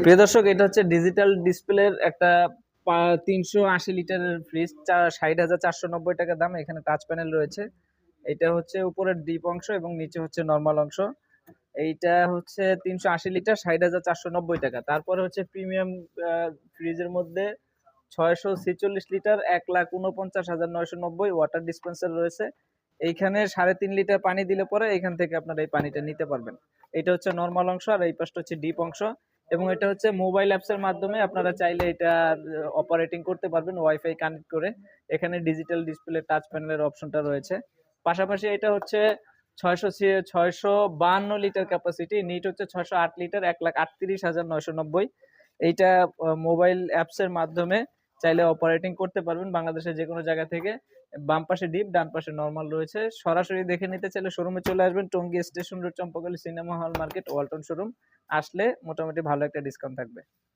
প্রিয় দর্শক, এটা হচ্ছে ডিজিটাল ডিসপ্লের একটা 380 লিটারের ফ্রিজ, 60,490 টাকা দাম। এখানে টাচ প্যানেল রয়েছে। এটা হচ্ছে উপরের ডিপ অংশ এবং নিচে হচ্ছে নর্মাল অংশ। এইটা হচ্ছে 380 লিটার, 60,490 টাকা। তারপরে হচ্ছে প্রিমিয়াম ফ্রিজের মধ্যে 646 লিটার, 1,49,990 ওয়াটার ডিসপেন্সার রয়েছে। এইখানে 3.5 লিটার পানি দিলে পরে এখান থেকে আপনারা এই পানিটা নিতে পারবেন। এটা হচ্ছে নর্মাল অংশ, আর এই পাশটা হচ্ছে ডিপ অংশ। এবং এটা হচ্ছে মোবাইল অ্যাপসের মাধ্যমে আপনারা চাইলে এটা অপারেটিং করতে পারবেন ওয়াইফাই কানেক্ট করে। এখানে ডিজিটাল ডিসপ্লে টাচ প্যানেলের অপশনটা রয়েছে। পাশাপাশি এটা হচ্ছে 652 লিটার ক্যাপাসিটি, নিট হচ্ছে 608 লিটার, 1,38,990। এইটা মোবাইল অ্যাপসের মাধ্যমে চাইলে অপারেটিং করতে পারবেন বাংলাদেশের যে কোনো জায়গা থেকে। বাম পাশে ডিপ, ডান পাশে নরমাল রয়েছে। সরাসরি দেখে নিতে চাইলে শোরুমে চলে আসবেন, Tongi station road, Champakali cinema hall market, Walton showroom. আসলে মোটামুটি ভালো একটা ডিসকাউন্ট থাকবে।